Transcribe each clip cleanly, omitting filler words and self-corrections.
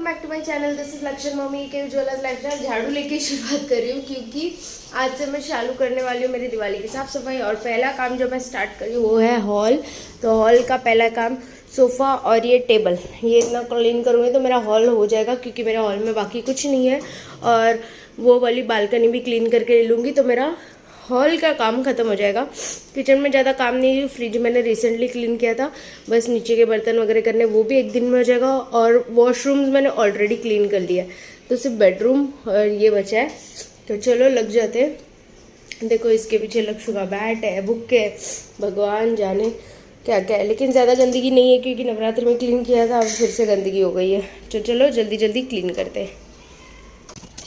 Welcome back to my channel. This is Laxman mummy के jewellers lifestyle. झाड़ू लेके शुरुआत कर रही हूँ क्योंकि आज से मैं चालू करने वाली हूँ मेरी दिवाली की साफ़ सफाई। और पहला काम जो मैं स्टार्ट कर रही हूँ वो है हॉल। तो हॉल का पहला काम सोफ़ा और ये टेबल, ये इतना क्लीन करूँगी तो मेरा हॉल हो जाएगा क्योंकि मेरे हॉल में बाकी कुछ नहीं है। और वो वाली बालकनी भी क्लीन करके ले लूँगी तो मेरा हॉल का काम ख़त्म हो जाएगा। किचन में ज़्यादा काम नहीं है, फ्रिज मैंने रिसेंटली क्लीन किया था, बस नीचे के बर्तन वगैरह करने, वो भी एक दिन में हो जाएगा। और वॉशरूम्स मैंने ऑलरेडी क्लीन कर लिया है, तो सिर्फ बेडरूम और ये बचा है। तो चलो लग जाते हैं। देखो इसके पीछे लक्ष्य का बैट है, बुक है, भगवान जाने क्या क्या है, लेकिन ज़्यादा गंदगी नहीं है क्योंकि नवरात्रि में क्लीन किया था, अब फिर से गंदगी हो गई है। तो चलो जल्दी जल्दी क्लीन करते हैं।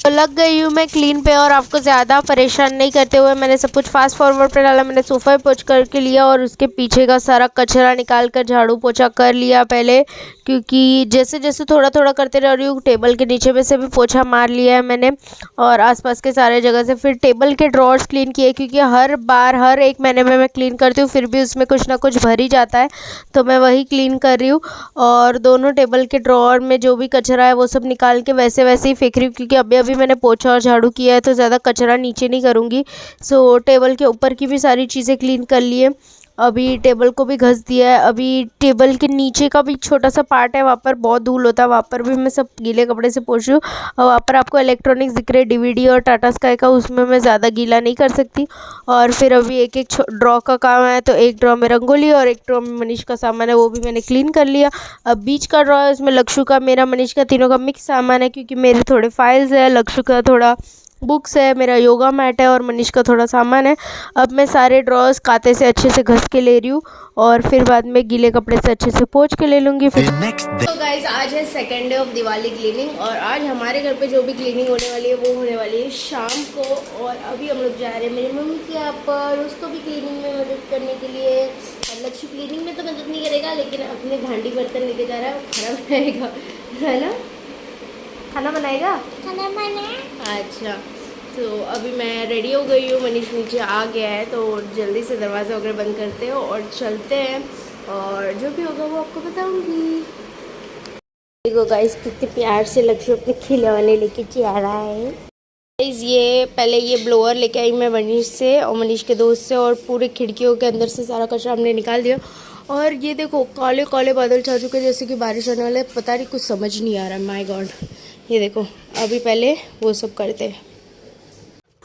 तो लग गई हूँ मैं क्लीन पे, और आपको ज़्यादा परेशान नहीं करते हुए मैंने सब कुछ फास्ट फॉरवर्ड पे डाला। मैंने सोफ़ा पोंछ करके लिया और उसके पीछे का सारा कचरा निकाल कर झाड़ू पोछा कर लिया पहले, क्योंकि जैसे जैसे थोड़ा थोड़ा करते रह रही हूँ। टेबल के नीचे में से भी पोछा मार लिया है मैंने, और आसपास के सारे जगह से। फिर टेबल के ड्रॉर्स क्लीन किए क्योंकि हर बार हर एक महीने में मैं क्लीन करती हूँ, फिर भी उसमें कुछ ना कुछ भर ही जाता है, तो मैं वही क्लीन कर रही हूँ। और दोनों टेबल के ड्रॉर में जो भी कचरा है वो सब निकाल के वैसे वैसे ही फेंक रही हूँ, क्योंकि अभी मैंने पोछा और झाड़ू किया है तो ज़्यादा कचरा नीचे नहीं करूँगी। सो टेबल के ऊपर की भी सारी चीज़ें क्लीन कर लिए। अभी टेबल को भी घस दिया है। अभी टेबल के नीचे का भी छोटा सा पार्ट है, वहाँ पर बहुत धूल होता है, वहाँ पर भी मैं सब गीले कपड़े से पोंछ रही हूँ। और वहाँ पर आपको इलेक्ट्रॉनिक्स दिख रहे, डीवीडी और टाटा स्काई का, उसमें मैं ज़्यादा गीला नहीं कर सकती। और फिर अभी एक एक ड्रॉ का काम है, तो एक ड्रॉ में रंगोली और एक ड्रॉ में मनीष का सामान है, वो भी मैंने क्लीन कर लिया। अब बीच का ड्रॉ है, उसमें लक्ष्य का, मेरा, मनीष का, तीनों का मिक्स सामान है, क्योंकि मेरे थोड़े फाइल्स है, लक्ष्य का थोड़ा बुक्स है, मेरा योगा मैट है और मनीष का थोड़ा सामान है। अब मैं सारे ड्रॉर्स कांटे से अच्छे से घस के ले रही हूँ, और फिर बाद में गीले कपड़े से अच्छे से पोंछ के ले लूँगी फिर। तो गाइज आज है second day of Diwali cleaning, और आज हमारे घर पे जो भी क्लीनिंग होने वाली है वो होने वाली है शाम को। और अभी हम लोग जा रहे हैं मेरी मम्मी के यहाँ पर, उसको भी क्लीनिंग में मदद करने के लिए। और लक्ष्य क्लीनिंग में तो मदद नहीं करेगा, लेकिन अपने भांडी बर्तन लेके जा रहा है, वो खाना बनाएगा, है ना? खाना बनाएगा, खाना बनाए। अच्छा, तो अभी मैं रेडी हो गई हूँ, मनीष नीचे आ गया है, तो जल्दी से दरवाज़ा वगैरह बंद करते हो और चलते हैं, और जो भी होगा वो आपको बताऊंगी। देखो गाइस कितने प्यार से लक्ष्य अपने खिलौने लेके जा रहा है। गाइस ये पहले ये ब्लोअर लेके आई मैं मनीष से और मनीष के दोस्त से, और पूरे खिड़कियों के अंदर से सारा कचरा हमने निकाल दिया। और ये देखो काले काले बादल छा चुके, जैसे कि बारिश होने वाला है, पता नहीं कुछ समझ नहीं आ रहा है। माय गॉड, ये देखो अभी पहले वो सब करते हैं।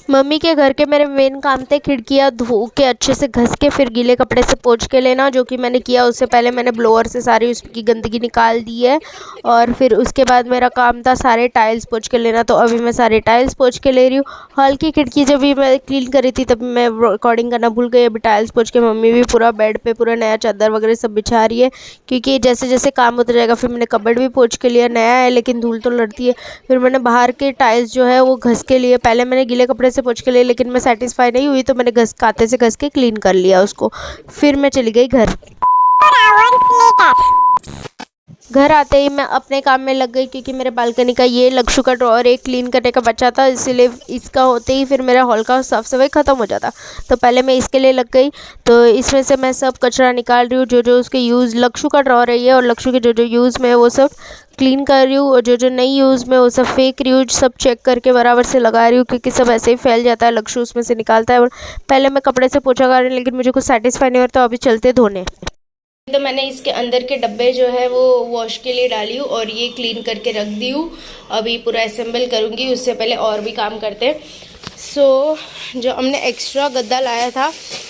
मम्मी के घर के मेरे मेन काम थे खिड़कियाँ धो के अच्छे से घस के फिर गीले कपड़े से पोंछ के लेना, जो कि मैंने किया। उससे पहले मैंने ब्लोअर से सारी उसकी गंदगी निकाल दी है, और फिर उसके बाद मेरा काम था सारे टाइल्स पोंछ के लेना, तो अभी मैं सारे टाइल्स पोंछ के ले रही हूँ। हॉल की खिड़की जब भी मैं क्लीन करी थी तब मैं रिकॉर्डिंग करना भूल गई। अभी टाइल्स पोंछ के मम्मी भी पूरा बेड पे पूरा नया चादर वगैरह सब बिछा रही है, क्योंकि जैसे जैसे काम होता जाएगा। फिर मैंने कबर्ड भी पोंछ के लिया, नया है लेकिन धूल तो लड़ती है। फिर मैंने बाहर के टाइल्स जो है वो घस के लिए, पहले मैंने गीले कपड़े से पोंछ के लिए, लेकिन मैं सेटिस्फाई नहीं हुई तो मैंने कांटे से घस के क्लीन कर लिया उसको। फिर मैं चली गई घर। घर आते ही मैं अपने काम में लग गई, क्योंकि मेरे बालकनी का ये लक्ष्य का ड्रॉअर एक क्लीन करने का बचा था, इसीलिए इसका होते ही फिर मेरा हॉल का साफ सफाई ख़त्म हो जाता। तो पहले मैं इसके लिए लग गई। तो इसमें से मैं सब कचरा निकाल रही हूँ, जो जो उसके यूज़, लक्ष्य का ड्रॉअर है ये, और लक्ष्य के जो जो यूज़ में है वो सब क्लीन कर रही हूँ, और जो जो नहीं यूज़ में वो सब फेंक रही हूँ। सब चेक करके बराबर से लगा रही हूँ, क्योंकि सब ऐसे ही फैल जाता है, लक्ष्य उसमें से निकालता है। और पहले मैं कपड़े से पोछा कर रही हूँ, लेकिन मुझे कुछ सेटिस्फाई नहीं होता, तो अभी चलते धोने। तो मैंने इसके अंदर के डब्बे जो है वो वॉश के लिए डाली हूँ, और ये क्लीन करके रख दी हूँ। अभी पूरा असेंबल करूँगी, उससे पहले और भी काम करते हैं। सो जो हमने एक्स्ट्रा गद्दा लाया था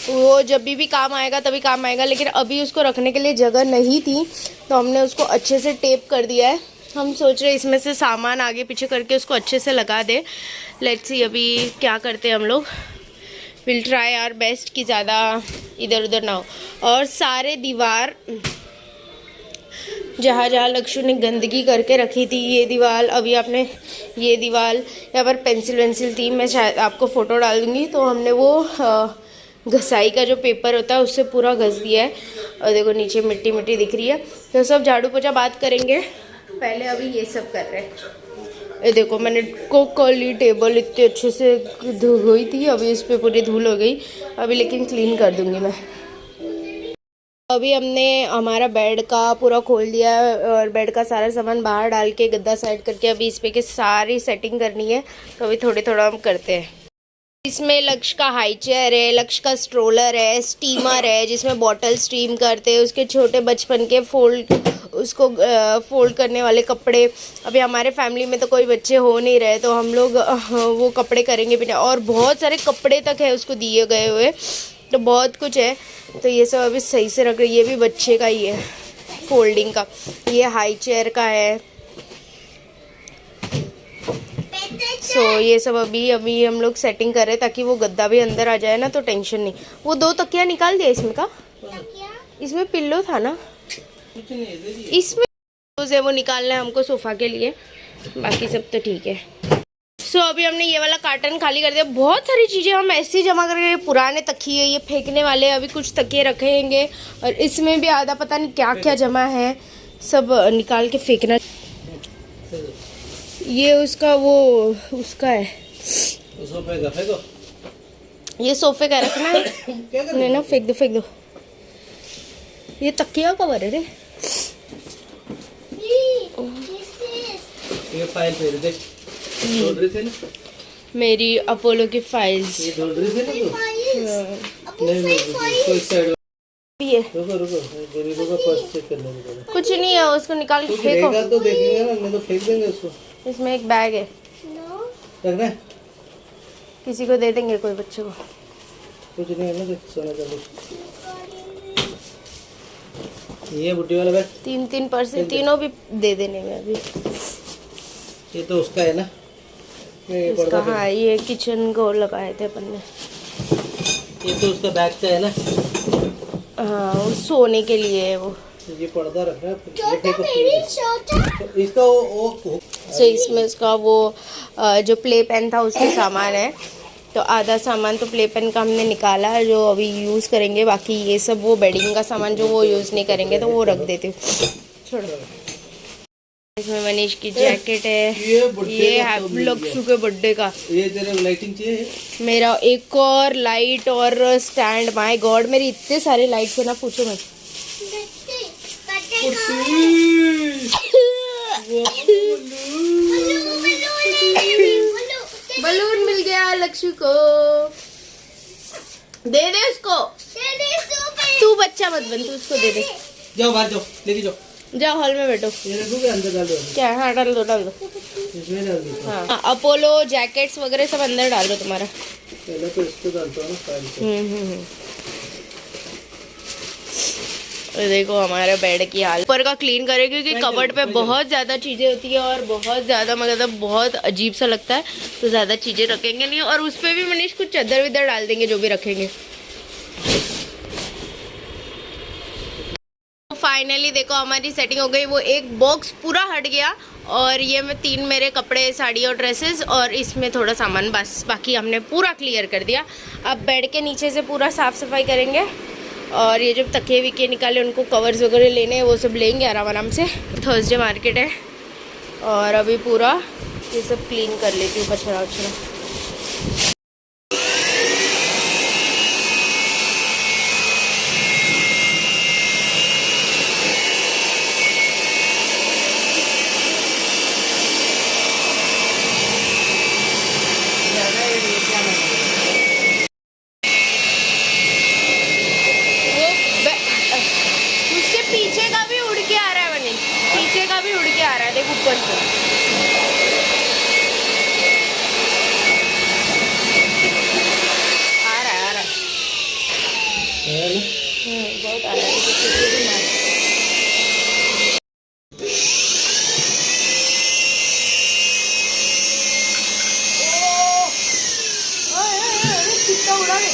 वो जब भी काम आएगा तभी काम आएगा, लेकिन अभी उसको रखने के लिए जगह नहीं थी, तो हमने उसको अच्छे से टेप कर दिया है। हम सोच रहे इसमें से सामान आगे पीछे करके उसको अच्छे से लगा दे। लेट्स सी अभी क्या करते हैं हम लोग। विल ट्राई आवर बेस्ट कि ज़्यादा इधर उधर ना हो। और सारे दीवार जहाँ जहाँ लक्ष्य ने गंदगी करके रखी थी, ये दीवार, अभी आपने ये दीवार, यहाँ पर पेंसिल वेंसिल थी, मैं शायद आपको फ़ोटो डाल दूँगी। तो हमने वो घसाई का जो पेपर होता है उससे पूरा घस दिया है, और देखो नीचे मिट्टी मिट्टी दिख रही है। तो सब झाड़ू पोछा बात करेंगे, पहले अभी ये सब कर रहे हैं। ये देखो मैंने कोली टेबल इतने अच्छे से धुई थी, अभी इस पर पूरी धूल हो गई, अभी लेकिन क्लीन कर दूँगी मैं। अभी हमने हमारा बेड का पूरा खोल दिया है और बेड का सारा सामान बाहर डाल के गद्दा साइड करके अभी इस पे की सारी सेटिंग करनी है। तो अभी थोड़ा हम करते हैं। इसमें लक्ष्य का हाई चेयर है, लक्ष्य का स्ट्रोलर है, स्टीमर है जिसमें बॉटल स्टीम करते हैं, उसके छोटे बचपन के फोल्ड करने वाले कपड़े। अभी हमारे फैमिली में तो कोई बच्चे हो नहीं रहे तो हम लोग वो कपड़े करेंगे भी नहीं। और बहुत सारे कपड़े तक है उसको दिए गए हुए, तो बहुत कुछ है। तो ये सब अभी सही से रख रहे। ये भी बच्चे का ही है फोल्डिंग का। ये हाई चेयर का है। ये सब अभी हम लोग सेटिंग कर रहे हैं ताकि वो गद्दा भी अंदर आ जाए ना, तो टेंशन नहीं। वो 2 तकिया निकाल दिया इसमें का, इसमें पिल्लो था ना, इसमें है वो निकालना है हमको सोफा के लिए, बाकी सब तो ठीक है। अभी हमने ये वाला कार्टन खाली कर दिया। बहुत सारी चीज़ें हम ऐसे ही जमा करके, पुराने तकिए ये फेंकने वाले, अभी कुछ तकिए रखेंगे और इसमें भी आधा पता नहीं क्या क्या जमा है, सब निकाल के फेंकना। ये उसका है, ये सोफे का रखना है। नहीं ना, फेंक दो। ये तकिया कवर है रे। ये फाइल फेर दे। मेरी अपोलो की फाइल्स ये ढूंढ रही थी ना तू? नहीं कोई साइड ये रुको गरीबों का पर्स चेक करने को। कुछ नहीं है, उसको निकाल के फेंको। तो देखेंगे ना, नहीं तो फेंक देंगे उसको। इसमें एक बैग है, रखना है, किसी को दे देंगे, कोई बच्चे को। कुछ नहीं है ना, देख सोना चांदी। ये बुट्टी वाला बैग 3 पर्स, तीनों भी दे देने में अभी। ये तो उसका है ना, इसका। हाँ, ये किचन को लगाए थे अपन ने। ये तो उसका बैग का है ना। हाँ, सोने के लिए है वो। ये पर्दा रखना है इसका। वो इसमें उसका वो जो प्ले पेन था उसके सामान है। तो आधा सामान तो प्ले पेन का हमने निकाला है जो अभी यूज़ करेंगे, बाकी ये सब वो बेडिंग का सामान जो वो यूज़ नहीं करेंगे तो वो रख देती हूँ। छोड़ो। इसमें मनीष की जैकेट है, ये लक्ष्य के बर्थडे का। ये तेरे लाइटिंग चाहिए? मेरा एक और लाइट और स्टैंड। माय गॉड, मेरी इतने सारे लाइट्स है ना, पूछो मत। बलून मिल गया लक्ष्य को, दे दे उसको। तू बच्चा मत बन, तू उसको दे दे। जाओ बाहर जाओ, लेके जाओ। जाओ हॉल में बैठो। ये रखोगे अंदर डाल दो। क्या? हाँ, डाल दो इसमें डाल दो। हाँ, अपोलो जैकेट्स वगैरह सब अंदर डाल दो तुम्हारा। पहले तो इसको डालता हूँ ना फाइल पे। देखो हमारे बेड की हाल। ऊपर का क्लीन करें क्योंकि कबर्ड पे बहुत ज़्यादा चीज़ें होती है और बहुत ज़्यादा, मतलब बहुत अजीब सा लगता है, तो ज़्यादा चीज़ें रखेंगे नहीं। और उस पर भी मनीष कुछ चादर विदर डाल देंगे जो भी रखेंगे। फाइनली देखो हमारी सेटिंग हो गई। वो एक बॉक्स पूरा हट गया और ये में 3 मेरे कपड़े, साड़ी और ड्रेसेस और इसमें थोड़ा सामान, बस बाकी हमने पूरा क्लियर कर दिया। अब बेड के नीचे से पूरा साफ़ सफाई करेंगे और ये जब तकिए विके निकाले उनको कवर्स वगैरह लेने हैं वो सब लेंगे आराम से। थर्सडे मार्केट है और अभी पूरा ये सब क्लीन कर लेती हूँ, कचरा वचरा। पीछे का भी उड़ के आ रहा है मनीष, पीछे का भी उड़ के आ रहा है, देख ऊपर से। आ रहा है बहुत आ रहा है। कितना उड़ा है।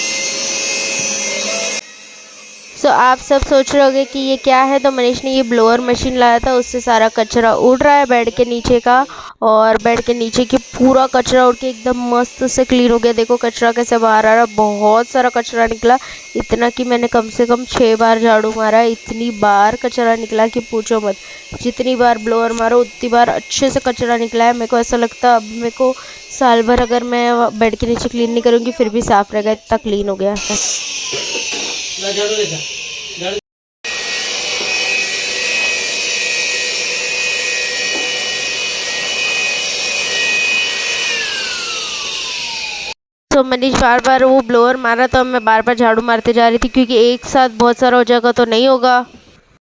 आप सब सोच रहे होंगे कि ये क्या है, तो मनीष ने ये ब्लोअर मशीन लाया था, उससे सारा कचरा उड़ रहा है बेड के नीचे का। और बेड के नीचे की पूरा कचरा उड़ के एकदम मस्त से क्लीन हो गया। देखो कचरा कैसे बाहर आ रहा है, बहुत सारा कचरा निकला, इतना कि मैंने कम से कम 6 बार झाड़ू मारा। इतनी बार कचरा निकला कि पूछो मत। जितनी बार ब्लोअर मारो उतनी बार अच्छे से कचरा निकला है। मेरे को ऐसा लगता है अब मेरे को साल भर अगर मैं बेड के नीचे क्लीन नहीं करूँगी फिर भी साफ़ रहेगा, इतना क्लीन हो गया। तो मनीष बार बार वो ब्लोअर मारा तो मैं बार बार झाड़ू मारते जा रही थी, क्योंकि एक साथ बहुत सारा हो जाएगा तो नहीं होगा।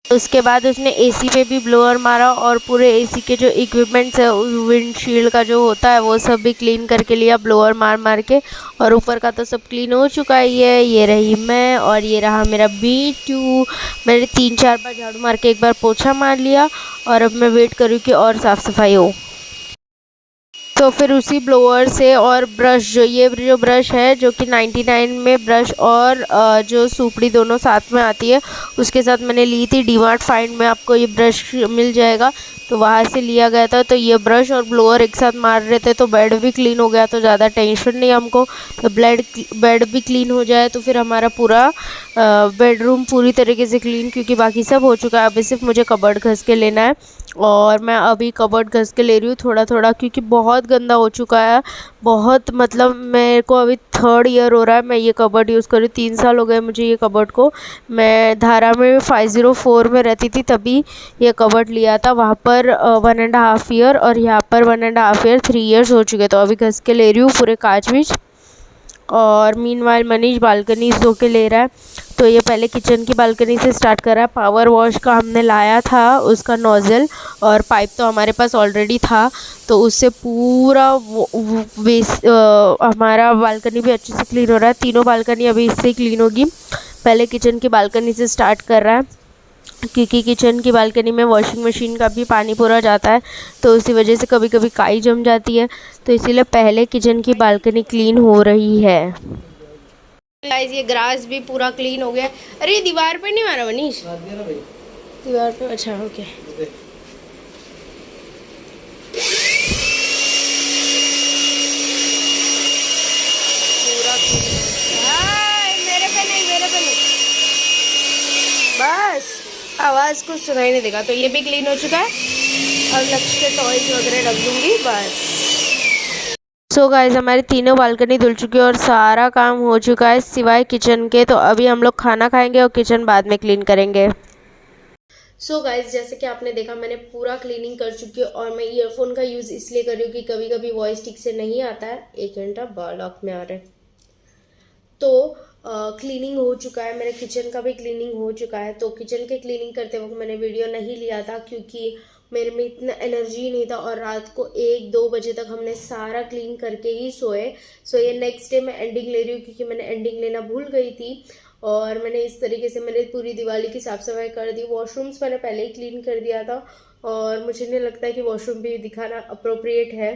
उसके बाद उसने एसी पे भी ब्लोअर मारा और पूरे एसी के जो इक्विपमेंट्स है, विंडशील्ड का जो होता है वो सब भी क्लीन करके लिया ब्लोअर मार मार के। और ऊपर का तो सब क्लीन हो चुका है। ये रही मैं और ये रहा मेरा B2। मैंने 3-4 बार झाड़ू मार के एक बार पोछा मार लिया और अब मैं वेट करूँ कि और साफ़ सफाई हो। तो फिर उसी ब्लोअर से और ब्रश, ये जो ब्रश है जो कि 99 में ब्रश और जो सूपड़ी दोनों साथ में आती है, उसके साथ मैंने ली थी डीमार्ट फाइंड में, आपको ये ब्रश मिल जाएगा, तो वहाँ से लिया गया था। तो ये ब्रश और ब्लोअर एक साथ मार रहे थे तो बेड भी क्लीन हो गया, तो ज़्यादा टेंशन नहीं हमको। तो बेड भी क्लीन हो जाए तो फिर हमारा पूरा बेडरूम पूरी तरीके से क्लीन, क्योंकि बाकी सब हो चुका है। अभी सिर्फ मुझे कबर्ड घस के लेना है और मैं अभी कबर्ड घस के ले रही हूँ थोड़ा थोड़ा, क्योंकि बहुत गंदा हो चुका है। बहुत मतलब मेरे को अभी 3rd ईयर हो रहा है मैं ये कबर्ड यूज़ कर रही हूँ। 3 साल हो गए मुझे ये कबर्ड को। मैं धारा में 504 में रहती थी तभी ये कबर्ड लिया था, वहाँ पर 1.5 ईयर और यहाँ पर 1.5 ईयर, 3 ईयर्स हो चुके। तो अभी घस के ले रही हूँ पूरे कांच बीच। और मीनवाइल मनीष बालकनी धो के ले रहा है। तो ये पहले किचन की बालकनी से स्टार्ट कर रहा है। पावर वॉश का हमने लाया था उसका नोज़ल, और पाइप तो हमारे पास ऑलरेडी था, तो उससे पूरा हमारा बालकनी भी अच्छे से क्लीन हो रहा है। तीनों बालकनी अभी इससे क्लीन होगी। पहले किचन की बालकनी से स्टार्ट कर रहा है, क्योंकि किचन की बालकनी में वॉशिंग मशीन का भी पानी पूरा जाता है, तो उसी वजह से कभी कभी काई जम जाती है, तो इसीलिए पहले किचन की बालकनी क्लीन हो रही है। गाइस ये ग्रास भी पूरा क्लीन हो गया। अरे दीवार पे नहीं मारा मनीष? दीवार पे, अच्छा ओके। पूरा मेरे पे नहीं बस आवाज़ कुछ सुनाई नहीं देगा। तो ये भी क्लीन हो चुका है और लक्ष्य के टॉयज वगैरह रख दूँगी बस। सो गाइस हमारी तीनों बालकनी धुल चुकी है और सारा काम हो चुका है सिवाय किचन के। तो अभी हम लोग खाना खाएंगे और किचन बाद में क्लीन करेंगे। सो गाइस जैसे कि आपने देखा मैंने पूरा क्लीनिंग कर चुकी हूँ, और मैं ईयरफोन का यूज़ इसलिए कर रही हूँ कि कभी कभी वॉइस ठीक से नहीं आता है। 1 घंटा लॉक में आ रहा है। तो क्लीनिंग हो चुका है, मेरे किचन का भी क्लीनिंग हो चुका है। तो किचन के क्लीनिंग करते वक्त मैंने वीडियो नहीं लिया था क्योंकि मेरे में इतना एनर्जी नहीं था, और रात को 1-2 बजे तक हमने सारा क्लीन करके ही सोए। सो ये नेक्स्ट डे मैं एंडिंग ले रही हूँ क्योंकि मैंने एंडिंग लेना भूल गई थी। और मैंने इस तरीके से मैंने पूरी दिवाली की साफ़ सफाई कर दी। वॉशरूम्स मैंने पहले ही क्लीन कर दिया था, और मुझे नहीं लगता है कि वॉशरूम भी दिखाना अप्रोप्रिएट है,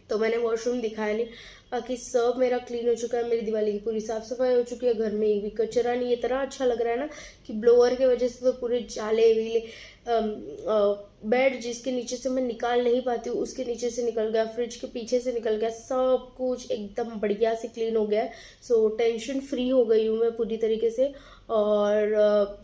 तो मैंने वॉशरूम दिखाया नहीं। बाकी सब मेरा क्लीन हो चुका है, मेरी दिवाली की पूरी साफ़ सफाई हो चुकी है। घर में एक भी कचरा नहीं। इतना अच्छा लग रहा है ना कि ब्लोअर की वजह से तो पूरे जाले वीले, बेड जिसके नीचे से मैं निकाल नहीं पाती हूँ उसके नीचे से निकल गया, फ्रिज के पीछे से निकल गया, सब कुछ एकदम बढ़िया से क्लीन हो गया है। सो टेंशन फ्री हो गई हूँ मैं पूरी तरीके से। और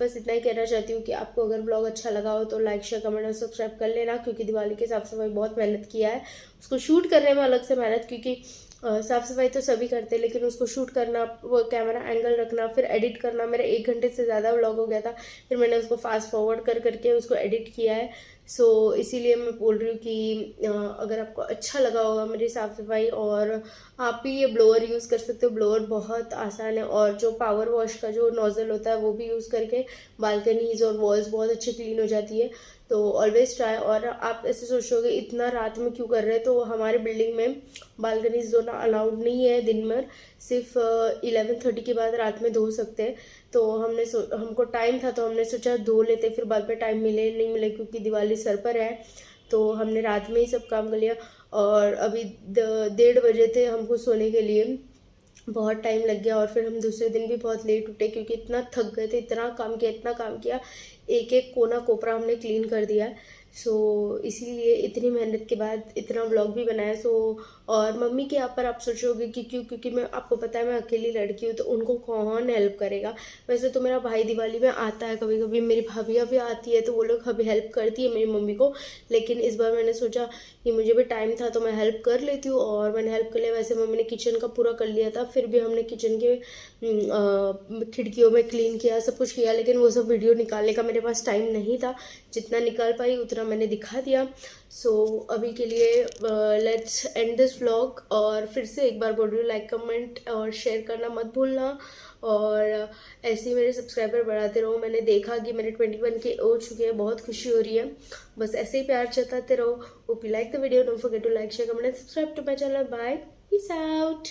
बस इतना ही कहना चाहती हूँ कि आपको अगर ब्लॉग अच्छा लगा हो तो लाइक शेयर कमेंट और सब्सक्राइब कर लेना, क्योंकि दिवाली के साफ़ सफाई बहुत मेहनत किया है। उसको शूट करने में अलग से मेहनत, क्योंकि साफ़ सफाई तो सभी करते हैं, लेकिन उसको शूट करना, वो कैमरा एंगल रखना, फिर एडिट करना, मेरा 1 घंटे से ज़्यादा व्लॉग हो गया था। फिर मैंने उसको फास्ट फॉरवर्ड करके उसको एडिट किया है। सो इसीलिए मैं बोल रही हूँ कि अगर आपको अच्छा लगा होगा मेरी साफ़ सफाई, और आप भी ये ब्लोअर यूज़ कर सकते हो। ब्लोअर बहुत आसान है, और जो पावर वॉश का जो नोज़ल होता है वो भी यूज़ करके बालकनीज और वॉल्स बहुत अच्छी क्लीन हो जाती है। तो ऑलवेज ट्राई। और आप ऐसे सोचोगे इतना रात में क्यों कर रहे हैं, तो हमारे बिल्डिंग में बालकनीज धोना अलाउड नहीं है दिन में, सिर्फ 11:30 के बाद रात में धो सकते हैं। तो हमको टाइम था तो हमने सोचा धो लेते, फिर बाद में टाइम मिले नहीं मिले क्योंकि दिवाली सर पर है, तो हमने रात में ही सब काम कर लिया। और अभी 1:30 बजे थे हमको सोने के लिए, बहुत टाइम लग गया। और फिर हम दूसरे दिन भी बहुत लेट उठे क्योंकि इतना थक गए थे, इतना काम किया, एक एक कोना कोपरा हमने क्लीन कर दिया। सो इसीलिए इतनी मेहनत के बाद इतना व्लॉग भी बनाया। सो और मम्मी के यहाँ पर आप सोचोगे कि क्यों, क्योंकि मैं आपको पता है मैं अकेली लड़की हूँ, तो उनको कौन हेल्प करेगा। वैसे तो मेरा भाई दिवाली में आता है, कभी कभी मेरी भाभियाँ भी आती है, तो वो लोग कभी हेल्प करती है मेरी मम्मी को। लेकिन इस बार मैंने सोचा कि मुझे भी टाइम था तो मैं हेल्प कर लेती हूँ, और मैंने हेल्प कर लिया। वैसे मम्मी ने किचन का पूरा कर लिया था, फिर भी हमने किचन के खिड़कियों में क्लीन किया, सब कुछ किया, लेकिन वो सब वीडियो निकालने का मेरे पास टाइम नहीं था। जितना निकाल पाई उतना मैंने दिखा दिया। सो अभी के लिए लेट्स एंड दिस व्लॉग। और फिर से एक बार बोल रही हूँ, लाइक कमेंट और शेयर करना मत भूलना, और ऐसे ही मेरे सब्सक्राइबर बढ़ाते रहो। मैंने देखा कि मेरे 21 के हो चुके हैं, बहुत खुशी हो रही है। बस ऐसे ही प्यार जताते रहो। Hope you like the video, don't forget to like, share, comment and subscribe to my channel. Bye, peace out.